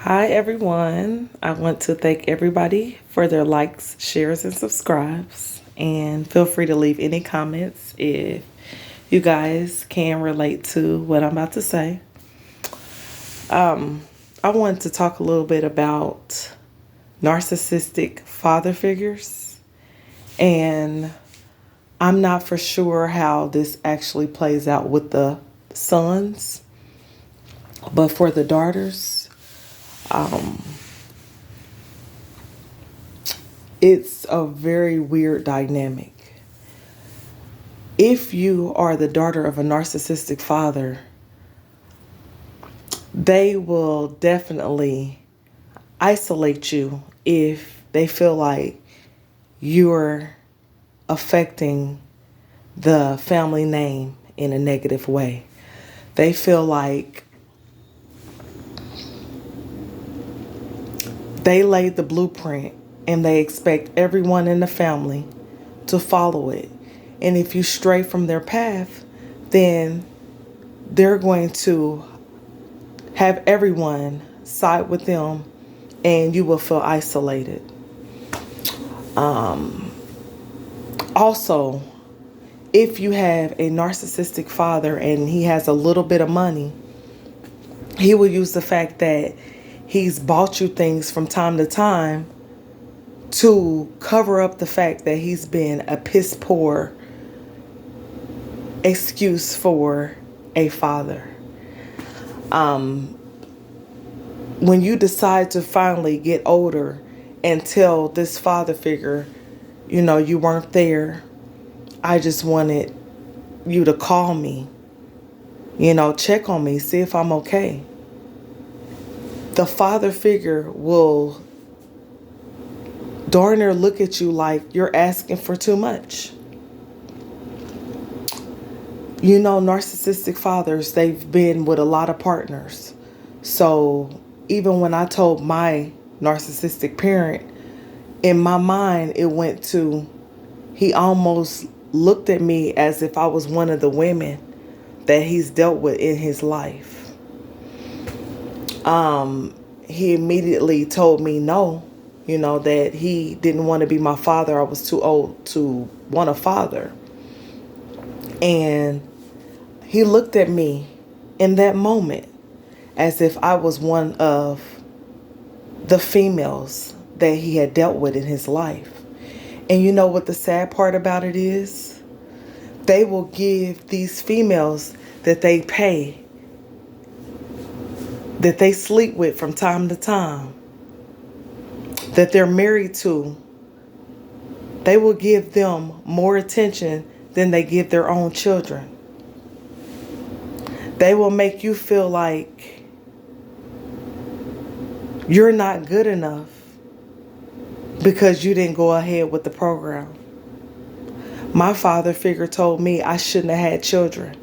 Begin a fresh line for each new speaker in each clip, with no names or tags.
Hi, everyone. I want to thank everybody for their likes, shares, and subscribes. And feel free to leave any comments if you guys can relate to what I'm about to say. I wanted to talk a little bit about narcissistic father figures. And I'm not for sure how this actually plays out with the sons, but for the daughters, it's a very weird dynamic. If you are the daughter of a narcissistic father, they will definitely isolate you if they feel like you're affecting the family name in a negative way. They feel like they laid the blueprint and they expect everyone in the family to follow it. And if you stray from their path, then they're going to have everyone side with them and you will feel isolated. Also, if you have a narcissistic father and he has a little bit of money, he will use the fact that he's bought you things from time to time to cover up the fact that he's been a piss poor excuse for a father. When you decide to finally get older and tell this father figure, you weren't there, I just wanted you to call me, check on me, see if I'm okay. The father figure will darn near look at you like you're asking for too much. Narcissistic fathers, they've been with a lot of partners. So even when I told my narcissistic parent, in my mind, it went to, he almost looked at me as if I was one of the women that he's dealt with in his life. He immediately told me no, that he didn't want to be my father. I was too old to want a father. And he looked at me in that moment as if I was one of the females that he had dealt with in his life. And you know what the sad part about it is? They will give these females that they pay, that they sleep with from time to time, that they're married to, they will give them more attention than they give their own children. They will make you feel like you're not good enough because you didn't go ahead with the program. My father figure told me I shouldn't have had children.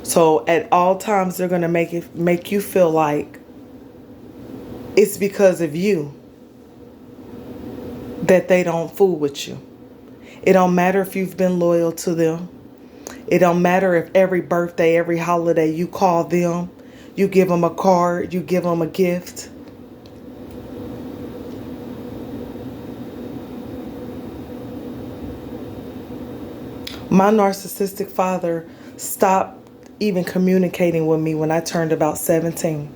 So at all times they're going to make you feel like it's because of you that they don't fool with you. It don't matter if you've been loyal to them. It don't matter if every birthday, every holiday you call them, you give them a card, you give them a gift. My narcissistic father stopped even communicating with me when I turned about 17.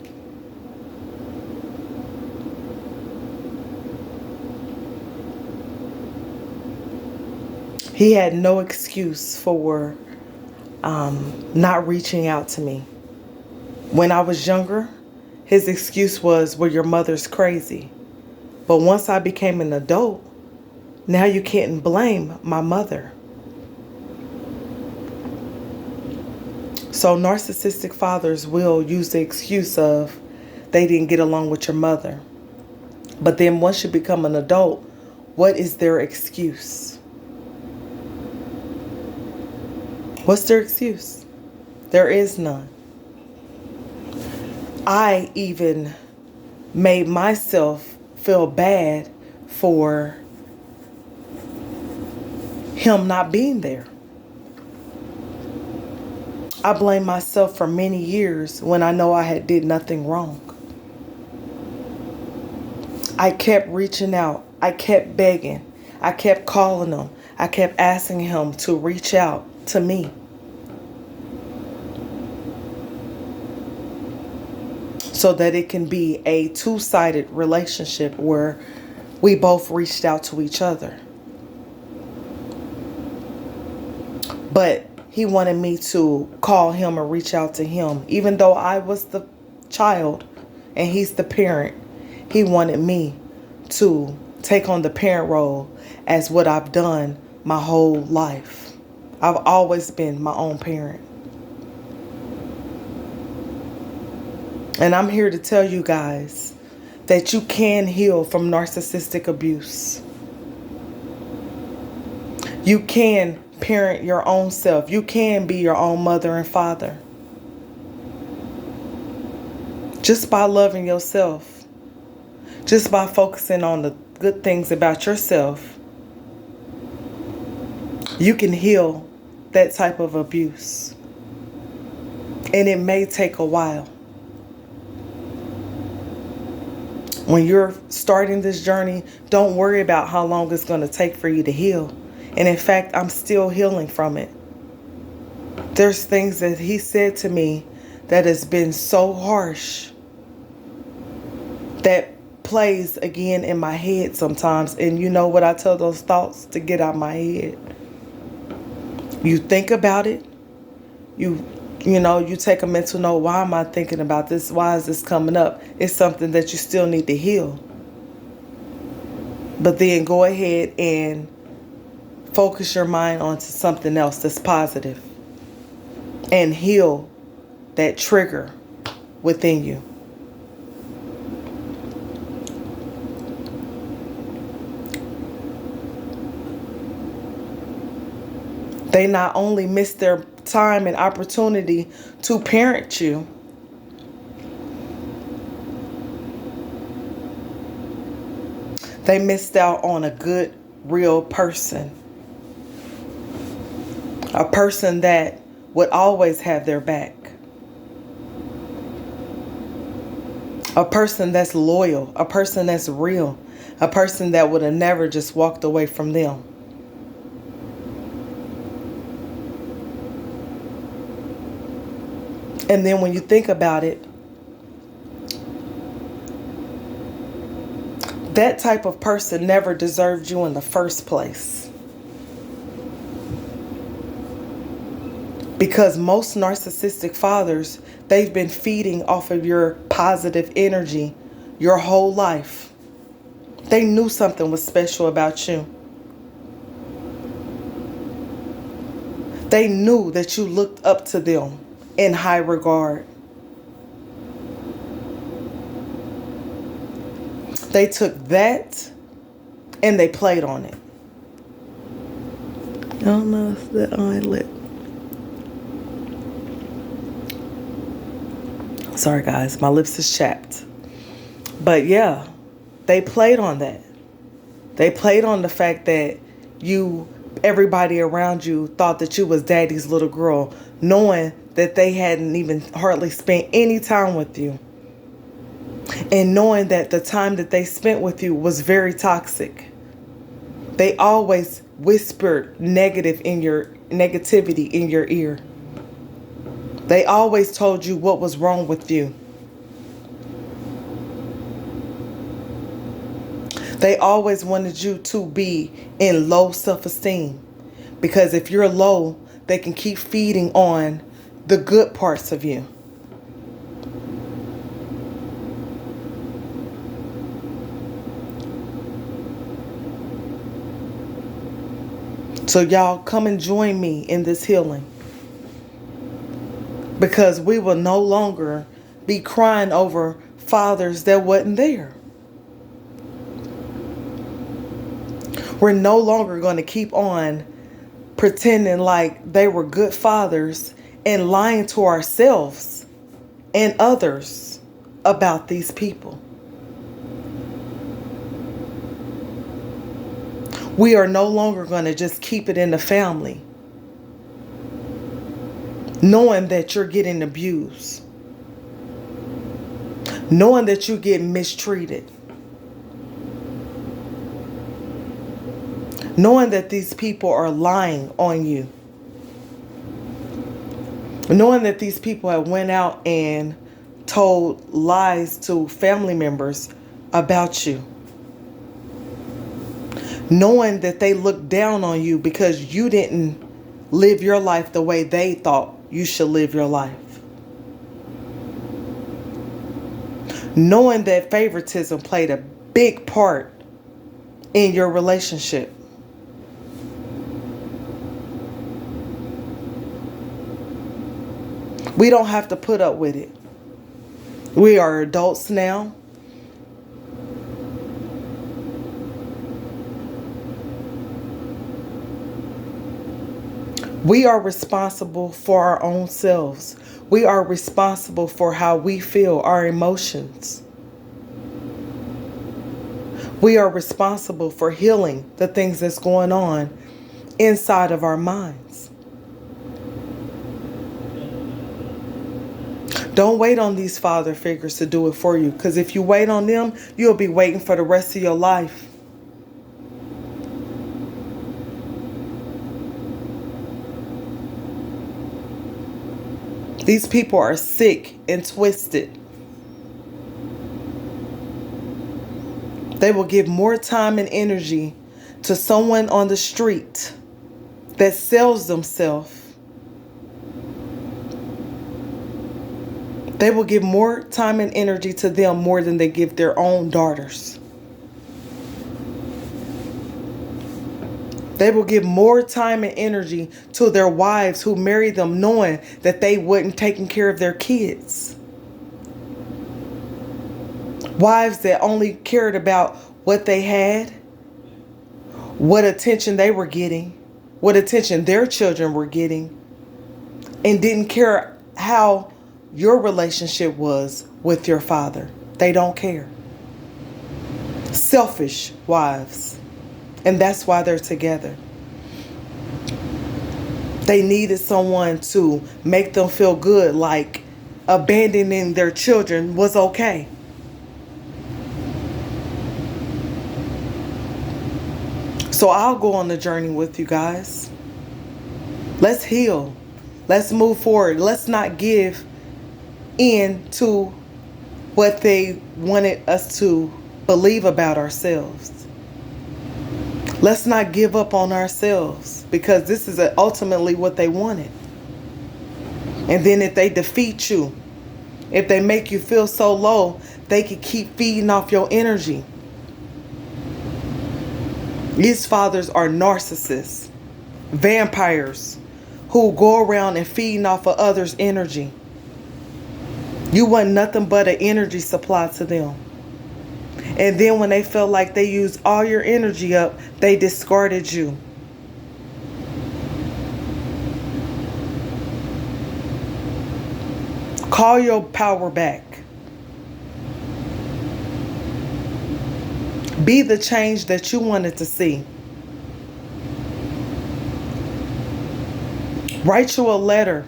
He had no excuse for not reaching out to me. When I was younger, his excuse was, well, your mother's crazy. But once I became an adult, now you can't blame my mother. So narcissistic fathers will use the excuse of they didn't get along with your mother. But then once you become an adult, what is their excuse? What's their excuse? There is none. I even made myself feel bad for him not being there. I blame myself for many years when I know I had did nothing wrong. I kept reaching out. I kept begging. I kept calling him. I kept asking him to reach out to me. So that it can be a two-sided relationship where we both reached out to each other. But he wanted me to call him or reach out to him. Even though I was the child and he's the parent, he wanted me to take on the parent role as what I've done my whole life. I've always been my own parent. And I'm here to tell you guys that you can heal from narcissistic abuse. You can parent your own self. You can be your own mother and father. Just by loving yourself. Just by focusing on the good things about yourself. You can heal that type of abuse. And it may take a while. When you're starting this journey, don't worry about how long it's going to take for you to heal. And in fact, I'm still healing from it. There's things that he said to me that has been so harsh that plays again in my head sometimes. And you know what I tell those thoughts to get out of my head? You think about it. You know, you take a mental note. Why am I thinking about this? Why is this coming up? It's something that you still need to heal. But then go ahead and focus your mind onto something else that's positive. And heal that trigger within you. They not only miss their time and opportunity to parent you, they missed out on a good, real person. A person that would always have their back. A person that's loyal. A person that's real. A person that would have never just walked away from them. And then when you think about it, that type of person never deserved you in the first place. Because most narcissistic fathers, they've been feeding off of your positive energy your whole life. They knew something was special about you. They knew that you looked up to them in high regard. They took that and they played on it. I don't know if the eyelid. Sorry guys, my lips is chapped. But yeah, they played on that. They played on the fact that everybody around you thought that you was daddy's little girl, knowing that they hadn't even hardly spent any time with you. And knowing that the time that they spent with you was very toxic. They always whispered negativity in your ear. They always told you what was wrong with you. They always wanted you to be in low self-esteem. Because if you're low, they can keep feeding on the good parts of you. So y'all come and join me in this healing. Because we will no longer be crying over fathers that wasn't there. We're no longer going to keep on pretending like they were good fathers and lying to ourselves and others about these people. We are no longer going to just keep it in the family. knowing that you're getting abused, knowing that you get mistreated, knowing that these people are lying on you, knowing that these people have went out and told lies to family members about you, knowing that they look down on you because you didn't live your life the way they thought you should live your life, knowing that favoritism played a big part in your relationship. We don't have to put up with it. We are adults now. We are responsible for our own selves. We are responsible for how we feel, our emotions. We are responsible for healing the things that's going on inside of our minds. Don't wait on these father figures to do it for you, because if you wait on them, you'll be waiting for the rest of your life. These people are sick and twisted. They will give more time and energy to someone on the street that sells themselves. They will give more time and energy to them more than they give their own daughters. They will give more time and energy to their wives who married them knowing that they wouldn't take care of their kids. Wives that only cared about what they had, what attention they were getting, what attention their children were getting, and didn't care how your relationship was with your father. They don't care. Selfish wives. And that's why they're together. They needed someone to make them feel good, like abandoning their children was okay. So I'll go on the journey with you guys. Let's heal. Let's move forward. Let's not give in to what they wanted us to believe about ourselves. Let's not give up on ourselves, because this is ultimately what they wanted. And then if they defeat you, if they make you feel so low, they can keep feeding off your energy. These fathers are narcissists, vampires who go around and feeding off of others' energy. You want nothing but an energy supply to them. And then when they felt like they used all your energy up, they discarded you. Call your power back. Be the change that you wanted to see. Write you a letter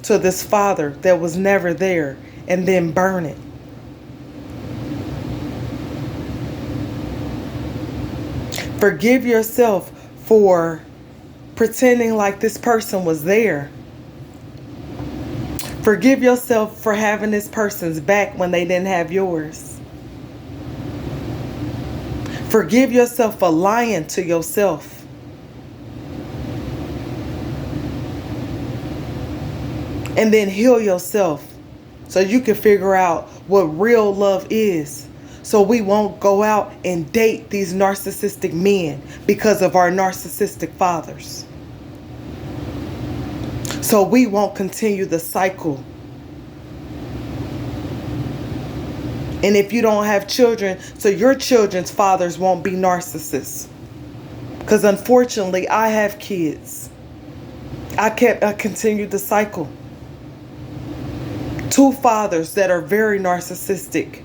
to this father that was never there, and then burn it. Forgive yourself for pretending like this person was there. Forgive yourself for having this person's back when they didn't have yours. Forgive yourself for lying to yourself. And then heal yourself so you can figure out what real love is. So we won't go out and date these narcissistic men because of our narcissistic fathers. So we won't continue the cycle. And if you don't have children, so your children's fathers won't be narcissists. Because unfortunately, I have kids. I continued the cycle. 2 fathers that are very narcissistic.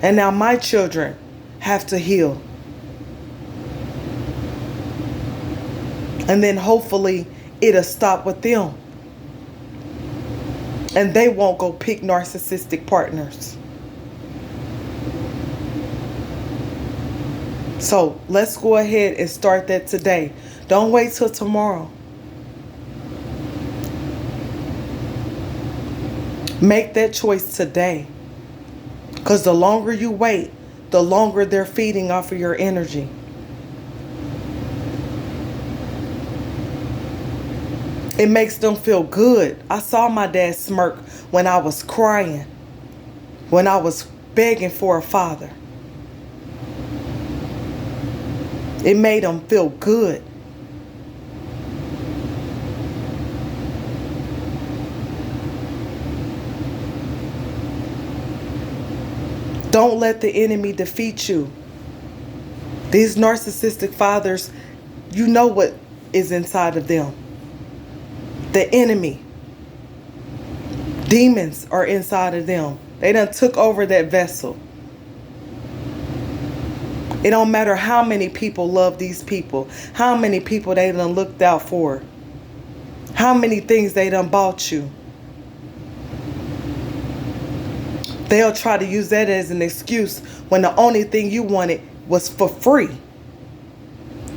And now my children have to heal. And then hopefully it'll stop with them. And they won't go pick narcissistic partners. So let's go ahead and start that today. Don't wait till tomorrow. Make that choice today. Because the longer you wait, the longer they're feeding off of your energy. It makes them feel good. I saw my dad smirk when I was crying, when I was begging for a father. It made him feel good. Don't let the enemy defeat you. These narcissistic fathers, you know what is inside of them. The enemy. Demons are inside of them. They done took over that vessel. It don't matter how many people love these people, how many people they done looked out for, how many things they done bought you. They'll try to use that as an excuse when the only thing you wanted was for free.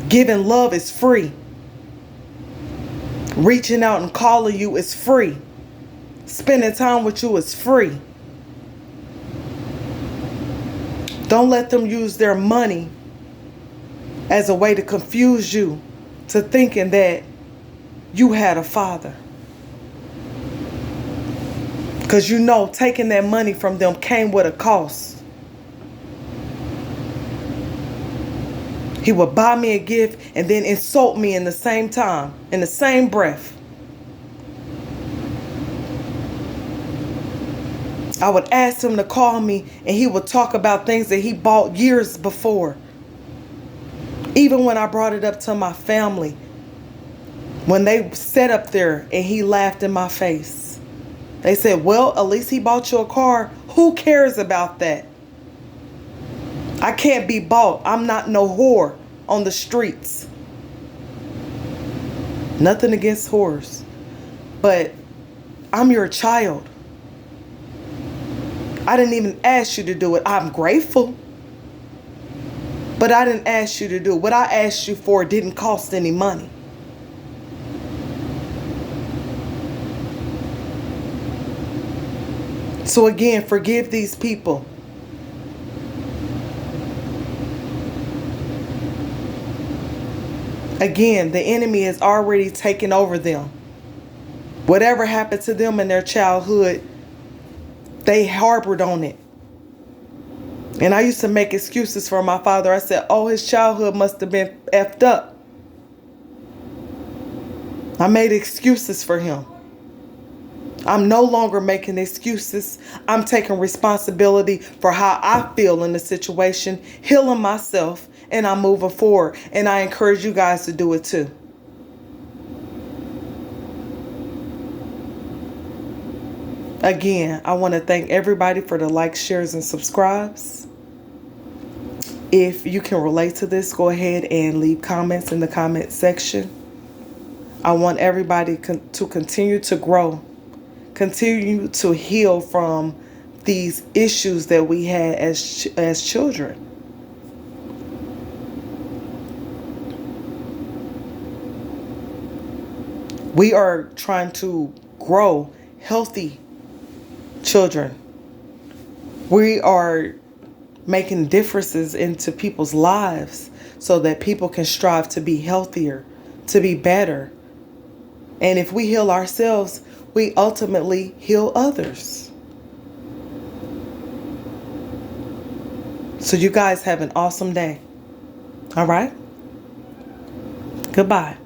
Giving love is free. Reaching out and calling you is free. Spending time with you is free. Don't let them use their money as a way to confuse you to thinking that you had a father. Because you know taking that money from them came with a cost. He would buy me a gift and then insult me in the same time, in the same breath. I would ask him to call me and he would talk about things that he bought years before. Even when I brought it up to my family, when they sat up there and he laughed in my face. They said, well, at least he bought you a car. Who cares about that? I can't be bought. I'm not no whore on the streets. Nothing against whores. But I'm your child. I didn't even ask you to do it. I'm grateful. But I didn't ask you to do it. What I asked you for didn't cost any money. So again, forgive these people. Again, the enemy has already taken over them. Whatever happened to them in their childhood, they harbored on it. And I used to make excuses for my father. I said, oh, his childhood must have been effed up. I made excuses for him. I'm no longer making excuses. I'm taking responsibility for how I feel in the situation, healing myself, and I'm moving forward. And I encourage you guys to do it too. Again, I want to thank everybody for the likes, shares, and subscribes. If you can relate to this, go ahead and leave comments in the comment section. I want everybody to continue to grow. Continue to heal from these issues that we had as children. We are trying to grow healthy children. We are making differences into people's lives so that people can strive to be healthier, to be better. And if we heal ourselves, we ultimately heal others. So you guys have an awesome day. All right? Goodbye.